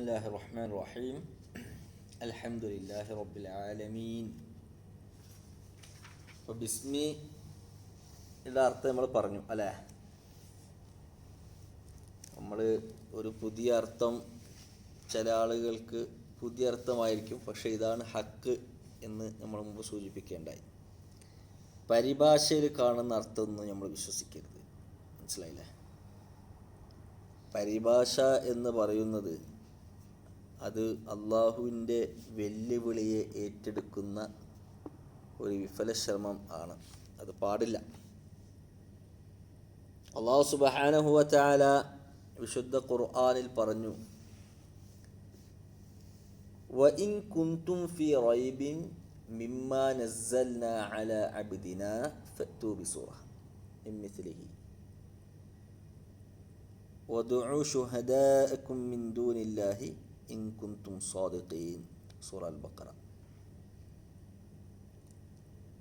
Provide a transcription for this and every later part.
ബിസ്മില്ലാഹിർ റഹ്മാനിർ റഹീം അൽഹംദുലില്ലാഹി റബ്ബിൽ ആലമീൻ. അപ്പോൾ ബിസ്മി ഇതിൻ്റെ അർത്ഥം നമ്മൾ പറഞ്ഞു അല്ലേ. നമ്മൾ ഒരു പുതിയ അർത്ഥം, ചില ആളുകൾക്ക് പുതിയ അർത്ഥമായിരിക്കും, പക്ഷേ ഇതാണ് ഹക്ക് എന്ന് നമ്മൾ മുമ്പ് സൂചിപ്പിക്കേണ്ടായി. പരിഭാഷയിൽ കാണുന്ന അർത്ഥമൊന്നും നമ്മൾ വിശ്വസിക്കരുത്, മനസ്സിലായില്ലേ. പരിഭാഷ എന്ന് പറയുന്നത് അത് അള്ളാഹുവിൻ്റെ വെല്ലുവിളിയെ ഏറ്റെടുക്കുന്ന ഒരു വിഫലശ്രമം ആണ്. അത് പാടില്ല. അള്ളാഹു സുബ്ഹാനഹു വ തആല വിശുദ്ധ ഖുർആനിൽ പറഞ്ഞു, വഇൻ കുൻതും ഫീ റൈബിൻ മിമ്മാ നസ്സൽനാ അലാ അബ്ദിനാ ഫഅ്തു ബിസൂറ മിൻ മിസ്ലിഹി വദഉ ശുഹദാഅക്കും മിൻ ദൂനില്ലാഹി ഇൻ കുൻതും സാദിഖീൻ. സൂറ അൽ-ബഖറ.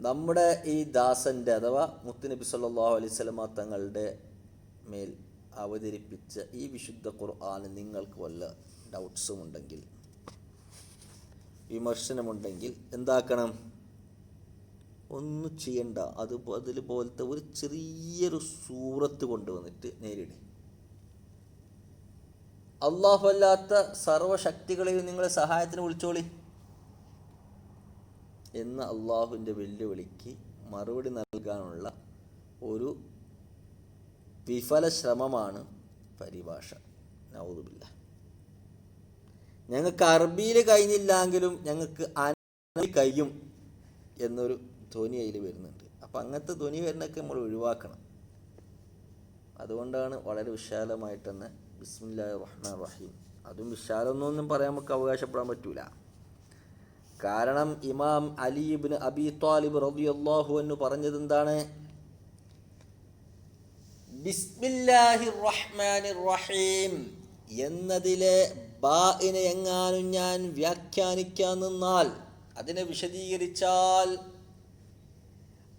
നമ്മുടെ ഈ ദാസൻ്റെ അഥവാ മുത്തുനബി സല്ലല്ലാഹു അലൈഹി വസല്ലമ തങ്ങളുടെ മേൽ അവതരിപ്പിച്ച ഈ വിശുദ്ധ ഖുർആന് നിങ്ങൾക്ക് വല്ല ഡൗട്ട്സും ഉണ്ടെങ്കിൽ, വിമർശനമുണ്ടെങ്കിൽ എന്താക്കണം? ഒന്നും ചെയ്യണ്ട. അതുപോലത്തെ ഒരു ചെറിയൊരു സൂറത്ത് കൊണ്ടുവന്നിട്ട് നേരിടും. അല്ലാഹു അല്ലാത്ത സർവശക്തികളെയും നിങ്ങളെ സഹായത്തിന് വിളിച്ചോളി എന്ന അള്ളാഹുവിൻ്റെ വെല്ലുവിളിക്ക് മറുപടി നൽകാനുള്ള ഒരു വിഫല ശ്രമമാണ് പരിഭാഷ. നഊദു ബില്ലാഹ്. ഞങ്ങൾക്ക് അറബിയിൽ കഴിഞ്ഞില്ലെങ്കിലും ഞങ്ങൾക്ക് അറബി കഴിയും എന്നൊരു ധ്വനി അതിൽ വരുന്നുണ്ട്. അപ്പം അങ്ങനത്തെ ധ്വനി വരുന്നതൊക്കെ നമ്മൾ ഒഴിവാക്കണം. അതുകൊണ്ടാണ് വളരെ വിശാലമായിട്ട് തന്നെ ബിസ്മില്ലാഹിർ റഹ്മാനിർ റഹീം. അതും വിശാലമൊന്നും പറയാൻ നമുക്ക് അവകാശപ്പെടാൻ പറ്റൂല. കാരണം ഇമാം അലി ഇബ്നു അബി ത്വാലിബ് റളിയല്ലാഹു അൻഹു പറഞ്ഞത് എന്താണ്? ബിസ്മില്ലാഹിർ റഹ്മാനിർ റഹീം എന്നതിലെ ബാഇനെ എങ്ങാനും ഞാൻ വ്യാഖ്യാനിക്കാൻ നിന്നാൽ, അതിനെ വിശദീകരിച്ചാൽ,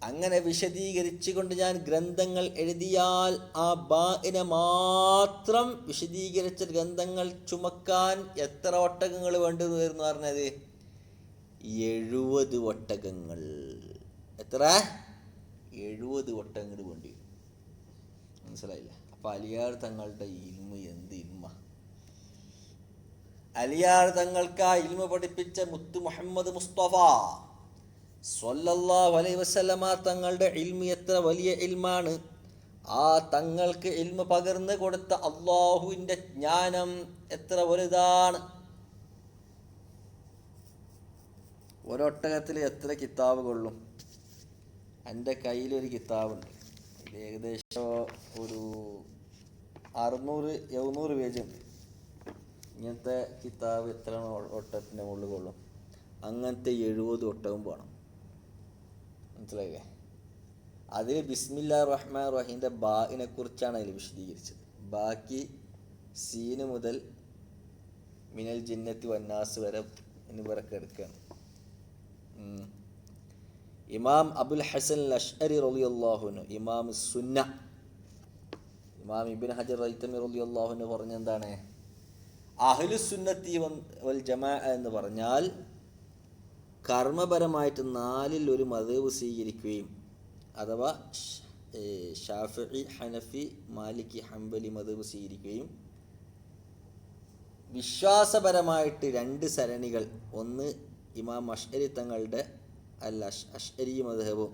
അങ്ങനെ വിശദീകരിച്ചുകൊണ്ട് ഞാൻ ഗ്രന്ഥങ്ങൾ എഴുതിയാൽ, ആ ബാഇനെ മാത്രം വിശദീകരിച്ച ഗ്രന്ഥങ്ങൾ ചുമക്കാൻ എത്ര ഒട്ടകങ്ങൾ വേണ്ടി വരുന്നു പറഞ്ഞത്? 70 ഒട്ടകങ്ങൾ. എത്ര? 70 ഒട്ടകങ്ങൾ വേണ്ടി വരും. മനസ്സിലായില്ല? അപ്പം അലിയാർ തങ്ങളുടെ ഇൽമ എന്ത് ഇൽമ! അലിയാർ തങ്ങൾക്ക് ആ ഇൽമ പഠിപ്പിച്ച മുത്ത് മുഹമ്മദ് മുസ്തഫ സ്വല്ലല്ലാഹു അലൈഹി വസല്ലമ തങ്ങളുടെ ഇൽമ എത്ര വലിയ ഇൽമാണ്! ആ തങ്ങൾക്ക് ഇൽമ പകർന്നു കൊടുത്ത അള്ളാഹുവിൻ്റെ ജ്ഞാനം എത്ര വലുതാണ്! ഒരൊട്ടകത്തിൽ എത്ര കിതാബ് കൊള്ളും? എൻ്റെ കയ്യിലൊരു കിതാബുണ്ട്. ഇത് ഏകദേശം ഒരു 600-700 പേജുണ്ട്. ഇങ്ങനത്തെ കിതാബ് എത്ര ഒട്ടകത്തിൻ്റെ മുകളിൽ കൊള്ളും? അങ്ങനത്തെ 70 ഒട്ടകം വേണം. മനസ്സിലായില്ലേ? അതിൽ ബിസ്മില്ലാഹിർ റഹ്മാനിർ റഹീമിൻ്റെ ബാഇനെ കുറിച്ചാണ് അതിൽ വിശദീകരിച്ചത്. ബാക്കി സീന് മുതൽ മിനൽ ജിന്നത്തി വന്നാസ് വരെ എന്നിവരൊക്കെ എടുക്കുകയാണ്. ഇമാം അബുൽ ഹസൻ അഷ്അരി റളിയല്ലാഹു അൻഹു, ഇമാം സുന്ന, ഇമാം ഇബ്നു ഹജർ ഹൈതമി റളിയല്ലാഹു അൻഹു പറഞ്ഞ എന്താണ്? അഹ്ലുസ് സുന്നത്തി വൽ ജമാഅ എന്ന് പറഞ്ഞാൽ കർമ്മപരമായിട്ട് 4-ൽ ഒരു മദ്ഹബ് സ്വീകരിക്കുകയും, അഥവാ ഷാഫിഈ, ഹനഫി, മാലിക്കി, ഹംബലി മദ്ഹബ് സ്വീകരിക്കുകയും, വിശ്വാസപരമായിട്ട് 2 സരണികൾ, ഒന്ന് ഇമാം അഷ്അരി തങ്ങളുടെ അഷ്അരി മദ്ഹബും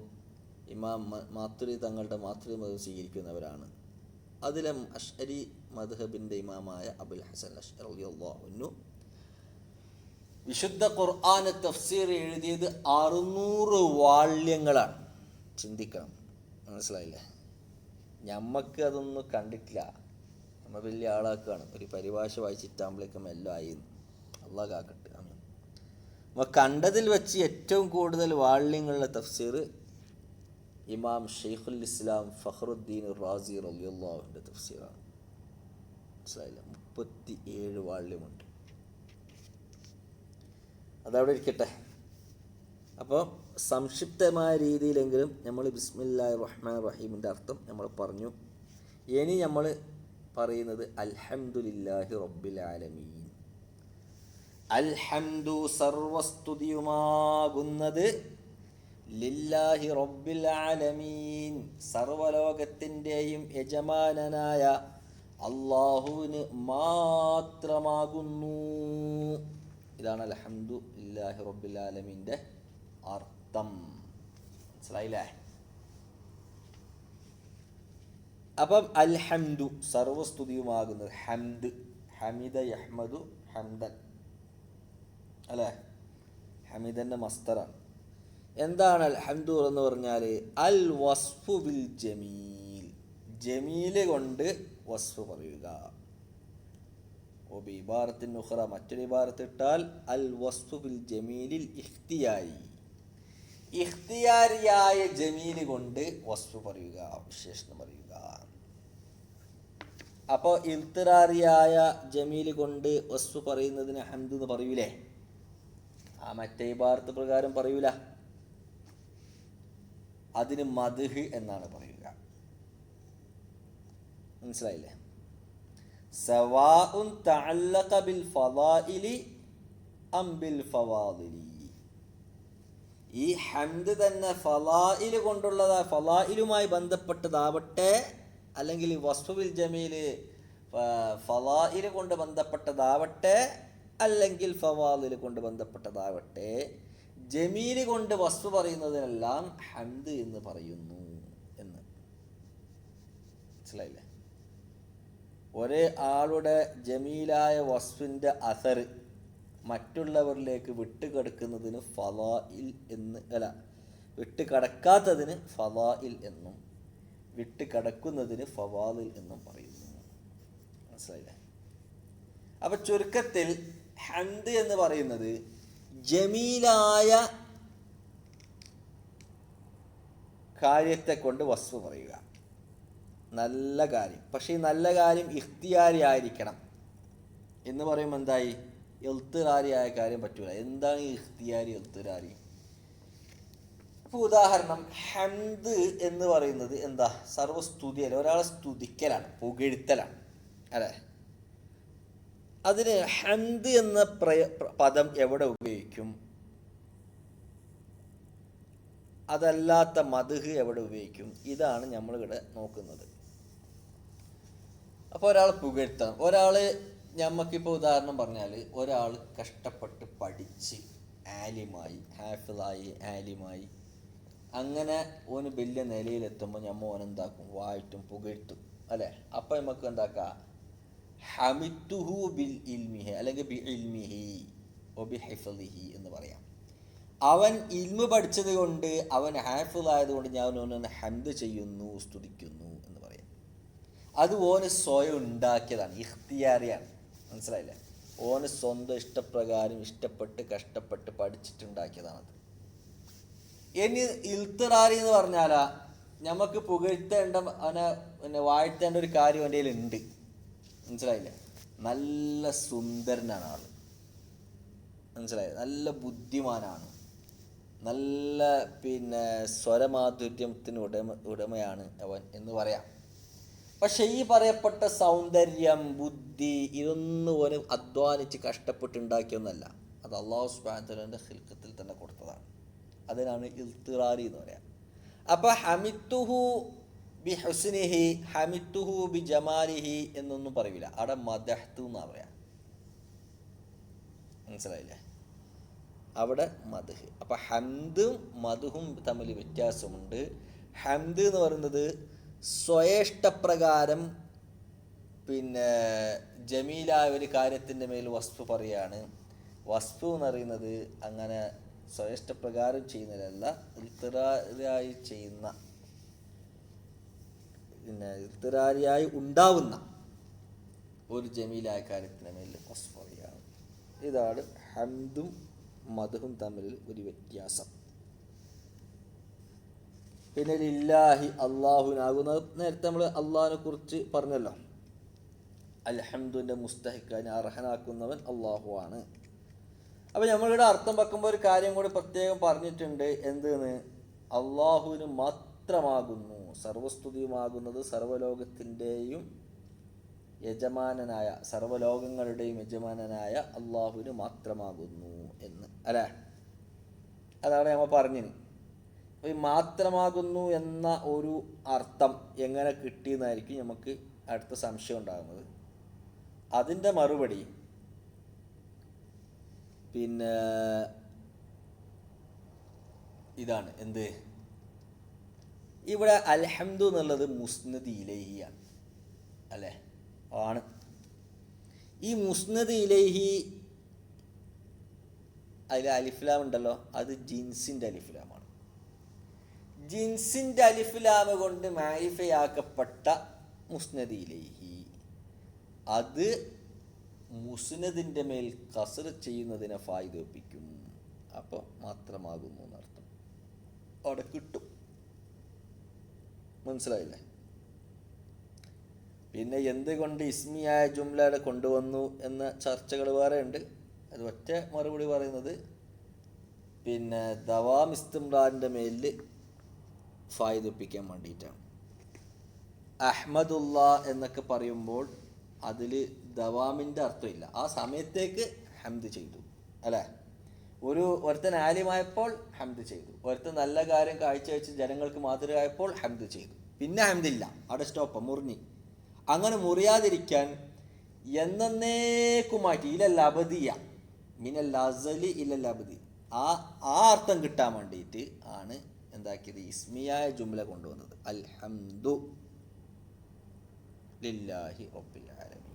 ഇമാം മാത്തുരി തങ്ങളുടെ മാത്തുരി മദ്ഹബ് സ്വീകരിക്കുന്നവരാണ്. അതിലും അഷ്അരി മദ്ഹബിൻ്റെ ഇമാമായ അബുൽ ഹസൻ അഷ്അരി റളിയല്ലാഹു അൻഹു വിശുദ്ധ ഖുർആൻ തഫ്സീർ എഴുതിയത് 600 വാള്യങ്ങളാണ്. ചിന്തിക്കണം. മനസ്സിലായില്ലേ? ഞമ്മക്ക് അതൊന്നും കണ്ടിട്ടില്ല. നമ്മൾ വലിയ ആളാക്കുകയാണ്. ഒരു പരിഭാഷ വായിച്ചിട്ടാകുമ്പോഴേക്കും എല്ലാം ആയി. അള്ളാഹ് കാക്കട്ടെ. നമ്മൾ കണ്ടതിൽ വെച്ച് ഏറ്റവും കൂടുതൽ വാള്യങ്ങളുള്ള തഫ്സീർ ഇമാം ഷെയ്ഖുൽ ഇസ്ലാം ഫഖ്റുദ്ദീൻ റാസി റളിയല്ലാഹുവിൻ്റെ തഫ്സീറാണ്. മനസ്സിലായില്ല? 37 വാള്യമുണ്ട്. അതവിടെ ഇരിക്കട്ടെ. അപ്പോൾ സംക്ഷിപ്തമായ രീതിയിലെങ്കിലും നമ്മൾ ബിസ്മില്ലാഹിർ റഹ്മാനിർ റഹീമിൻ്റെ അർത്ഥം നമ്മൾ പറഞ്ഞു. ഇനി നമ്മൾ പറയുന്നത് അൽഹംദുലില്ലാഹി റബ്ബിൽ ആലമീൻ. അൽഹംദു സർവസ്തുതിയുമാകുന്നത് ലില്ലാഹി റബ്ബിൽ ആലമീൻ സർവലോകത്തിൻ്റെയും യജമാനനായ അള്ളാഹുവിന് മാത്രമാകുന്നു. ഇതാണ് അൽഹംദു ലില്ലാഹി റബ്ബിൽ ആലമീൻ്റെ അർത്ഥം. മനസ്സിലായില്ലേ? അപ്പം അൽഹംദു സർവസ്തുതിയുമാകുന്നത്, ഹംദ് ഹമിദ യഹ്മദു ഹംദൻ അല്ലേ, ഹമിദൻ്റെ മസ്തറാണ്. എന്താണ് അൽഹംദു എന്ന് പറഞ്ഞാൽ അൽ വസ്ഫു ബിൽ ജമീൽ, ജമീൽ കൊണ്ട് വസ്ഫ് പറയുക. ഇബാറത്തിൻ ഉഖറ, മറ്റൊരു ഇബാറത്ത് ഇട്ടാൽ അൽ വസ്ഫു ബിൽ ജമീലിൽ ഇഖ്തിയാരി, ഇഖ്തിയാരിയായ ജമീൽ കൊണ്ട് വസ്ഫ് പറയുക, വിശേഷണം പറയുക. അപ്പോൾ ഇൽത്തിറാറിയായ ജമീൽ കൊണ്ട് വസ്ഫ് പറയുന്നതിന് ഹംദ് എന്ന് പറയൂലേ? ആ മറ്റേ ഇബാറത്ത് പ്രകാരം പറയൂല, അതിന് മദ്ഹ് എന്നാണ് പറയുക. മനസ്സിലായില്ലേ? സവാഉൻ തഅല്ലഖ ബിൽ ഫളാഇലി അം ബിൽ ഫവാദിലി. ഈ ഹംദ് തന്നെ ഫളാഇൽ കൊണ്ടുള്ളതാ, ഫളാഇലുമായി ബന്ധപ്പെട്ടതാവട്ടെ, അല്ലെങ്കിൽ വസ്ഫു ബിൽ ജമീൽ ഫളാഇൽ കൊണ്ട് ബന്ധപ്പെട്ടതാവട്ടെ, അല്ലെങ്കിൽ ഫവാദിൽ കൊണ്ട് ബന്ധപ്പെട്ടതാവട്ടെ, ജമീൽ കൊണ്ട് വസ്ഫ് പറയുന്നതിനെല്ലാം ഹംദ് എന്ന് പറയുന്നു എന്ന്. മനസ്സിലായില്ലേ? ഒരേ ആളുടെ ജമീലായ വസ്ഫിൻ്റെ അസർ മറ്റുള്ളവരിലേക്ക് വിട്ടുകിടക്കുന്നതിന് ഫളാഇൽ എന്ന്, അല്ല വിട്ടുകിടക്കാത്തതിന് ഫളാഇൽ എന്നും വിട്ടുകിടക്കുന്നതിന് ഫവാദിൽ എന്നും പറയുന്നു. മനസ്സിലായില്ലേ? അപ്പം ചുരുക്കത്തിൽ ഹംദ് എന്ന് പറയുന്നത് ജമീലായ കാര്യത്തെ കൊണ്ട് വസ്ഫ് പറയുക, നല്ല കാര്യം. പക്ഷേ ഈ നല്ല കാര്യം ഇഖ്തിയാരി ആയിരിക്കണം എന്ന് പറയുമ്പോൾ എന്തായി? ഇൽത്തിറാരിയായ കാര്യം പറ്റൂല. എന്താണ് ഈ ഇഖ്തിയാരി ഇൽത്തിറാരി? അപ്പോൾ ഉദാഹരണം, ഹംദ് എന്ന് പറയുന്നത് എന്താ? സർവസ്തുതിയല്ല, ഒരാളെ സ്തുതിക്കലാണ്, പുകഴ്ത്തലാണ് അല്ലേ? അതിന് ഹംദ് എന്ന പദം എവിടെ ഉപയോഗിക്കും? അതല്ലാത്ത മദ്ഹ് എവിടെ ഉപയോഗിക്കും? ഇതാണ് നമ്മളിവിടെ നോക്കുന്നത്. അപ്പോൾ ഒരാൾ പുകഴ്ത്തണം. ഒരാൾ, നമുക്കിപ്പോൾ ഉദാഹരണം പറഞ്ഞാൽ, ഒരാൾ കഷ്ടപ്പെട്ട് പഠിച്ച് ആലിമായി, ഹാഫിളായി, ആലിമായി, അങ്ങനെ ഓന് വലിയ നിലയിലെത്തുമ്പോൾ നമ്മൾ ഓനെന്താക്കും? വായിട്ടും പുകഴ്ത്തും അല്ലേ? അപ്പം നമുക്ക് എന്താക്കാം? ഹമിത്തുഹു ബിൽ ഇൽമിഹി, അല്ലെങ്കിൽ ബി ഇൽമിഹി ഒബി ഹിഫ്ളിഹി എന്ന് പറയാം. അവൻ ഇൽമു പഠിച്ചത് കൊണ്ട്, അവൻ ഹാഫിളായതുകൊണ്ട് ഞാൻ ഓനെ ഹംദ് ചെയ്യുന്നു, സ്തുതിക്കുന്നു എന്ന് പറയാം. അത് ഓന് സ്വയം ഉണ്ടാക്കിയതാണ്, ഇഖ്തിയാരിയാണ്. മനസ്സിലായില്ലേ? ഓന് സ്വന്തം ഇഷ്ടപ്രകാരം ഇഷ്ടപ്പെട്ട് കഷ്ടപ്പെട്ട് പഠിച്ചിട്ടുണ്ടാക്കിയതാണത്. ഇനി ഇൽത്തിറാരി എന്ന് പറഞ്ഞാലാ, നമുക്ക് പുകഴ്ത്തേണ്ട, അവനെ പിന്നെ വാഴ്ത്തേണ്ട ഒരു കാര്യം എൻ്റെ കയ്യിലുണ്ട്. മനസ്സിലായില്ലേ? നല്ല സുന്ദരനാണ് ആൾ, മനസ്സിലായത്? നല്ല ബുദ്ധിമാനാണ്, നല്ല പിന്നെ സ്വരമാധുര്യത്തിന് ഉടമയാണ് അവൻ എന്ന് പറയാം. പക്ഷെ ഈ പറയപ്പെട്ട സൗന്ദര്യം, ബുദ്ധി, ഇതൊന്നും ഓന് അധ്വാനിച്ച് കഷ്ടപ്പെട്ടുണ്ടാക്കിയൊന്നല്ല. അത് അല്ലാഹു സുബ്ഹാനഹു വ തആലയുടെ ഖിൽഖത്തിൽ തന്നെ കൊടുത്തതാണ്. അതിനാണ് ഇൽത്തിറാരി എന്ന് പറയാം. അപ്പോൾ ഹമിത്തുഹു ബി ഹുസ്നിഹി, ഹമിത്തുഹു ബി ജമാലിഹി എന്നൊന്നും പറയില്ല, അവിടെ മദഹ്തു എന്നാണ് പറയാം. മനസ്സിലായില്ലേ? അവിടെ മദ്ഹ്. അപ്പം ഹംദും മദ്ഹും തമ്മിൽ വ്യത്യാസമുണ്ട്. ഹംദ് എന്ന് പറയുന്നത് സ്വയേഷ്ടപ്രകാരം പിന്നെ ജമീലായ ഒരു കാര്യത്തിൻ്റെ മേൽ വസ്ഫ് പറയാണ്. വസ്ഫ് എന്ന് പറയുന്നത് അങ്ങനെ സ്വയേഷ്ടപ്രകാരം ചെയ്യുന്നതല്ല, ഇൽത്തിറാരിയായി ചെയ്യുന്ന, പിന്നെ ഇൽത്തിറാരിയായി ഉണ്ടാവുന്ന ഒരു ജമീലായ കാര്യത്തിൻ്റെ മേൽ വസ്ഫ് പറയാണ്. ഇതാണ് ഹംദും മദ്ഹും തമ്മിൽ ഒരു വ്യത്യാസം. പിന്നെ ലില്ലാഹി, അള്ളാഹുവിനാകുന്നത്. നേരത്തെ നമ്മൾ അള്ളാഹിനെ കുറിച്ച് പറഞ്ഞല്ലോ, അൽഹംദുവിൻ്റെ മുസ്തഹിഖ്, അർഹനാക്കുന്നവൻ അള്ളാഹു ആണ്. അപ്പം നമ്മളിവിടെ അർത്ഥം വെക്കുമ്പോൾ ഒരു കാര്യം കൂടി പ്രത്യേകം പറഞ്ഞിട്ടുണ്ട്. എന്തെന്ന്? അള്ളാഹുവിന് മാത്രമാകുന്നു സർവസ്തുതിയുമാകുന്നത്, സർവലോകത്തിൻ്റെയും യജമാനനായ സർവ്വലോകങ്ങളുടെയും യജമാനനായ അള്ളാഹുവിന് മാത്രമാകുന്നു എന്ന് അല്ലേ. അതാണ് നമ്മൾ പറഞ്ഞിന്. അപ്പോൾ ഈ മാത്രമാകുന്നു എന്ന ഒരു അർത്ഥം എങ്ങനെ കിട്ടിയെന്നായിരിക്കും നമുക്ക് അടുത്ത സംശയം ഉണ്ടാകുന്നത്. അതിൻ്റെ മറുപടി പിന്നെ ഇതാണ്. എന്ത്? ഇവിടെ അൽഹംദു എന്നുള്ളത് മുസ്നദ് ഇലൈഹിയാണ് അല്ലേ, ആണ്. ഈ മുസ്നദ് ഇലൈഹി അതിൽ അലിഫ്ലാം ഉണ്ടല്ലോ, അത് ജിൻസിൻ്റെ അലിഫ്ലാമാണ്. ജിൻസിൻ്റെ അലിഫ്ലാം കൊണ്ട് മാരിഫയാക്കപ്പെട്ട മുസ്നദ് ഇലൈഹി അത് മുസ്നദിൻ്റെ മേൽ കസ്ർ ചെയ്യുന്നതിനെ ഫായിദൊപ്പിക്കും. അപ്പോൾ മാത്രമാകുന്നു എന്നർത്ഥം അവിടെ കിട്ടും. മനസ്സിലായില്ലേ? പിന്നെ എന്തുകൊണ്ട് ഇസ്മിയായ ജുംലയുടെ കൊണ്ടുവന്നു എന്ന ചർച്ചകൾ വേറെ ഉണ്ട്. അത് ഒറ്റ മറുപടി പറയുന്നത് പിന്നെ ദവാം ഇസ്തിംറാറിൻ്റെ മേലിൽ ഫായിദൊപ്പിക്കാൻ വേണ്ടിയിട്ടാണ്. അഹ്മദുള്ള എന്നൊക്കെ പറയുമ്പോൾ അതിൽ ദവാമിൻ്റെ അർത്ഥമില്ല. ആ സമയത്തേക്ക് ഹംദ് ചെയ്തു അല്ലേ. ഒരുത്തൻ ആലിമായപ്പോൾ ഹംദ് ചെയ്തു, ഒരുത്തൻ നല്ല കാര്യം കാഴ്ചവെച്ച് ജനങ്ങൾക്ക് മാതൃകയായപ്പോൾ ഹംദ് ചെയ്തു, പിന്നെ ഹംദില്ല, അവിടെ സ്റ്റോപ്പ്, മുറിഞ്ഞി. അങ്ങനെ മുറിയാതിരിക്കാൻ എന്നേക്കുമാറ്റി ഇലൽ അബദിയ മിനൽ അസലി ഇലൽ അബദി ആ അർത്ഥം കിട്ടാൻ വേണ്ടിയിട്ട് ആണ് എന്താക്കിയത്, ഇസ്മിയായ ജുംല കൊണ്ടുവന്നത്. അൽഹംദു ലില്ലാഹി റബ്ബിൽ ആലമീൻ.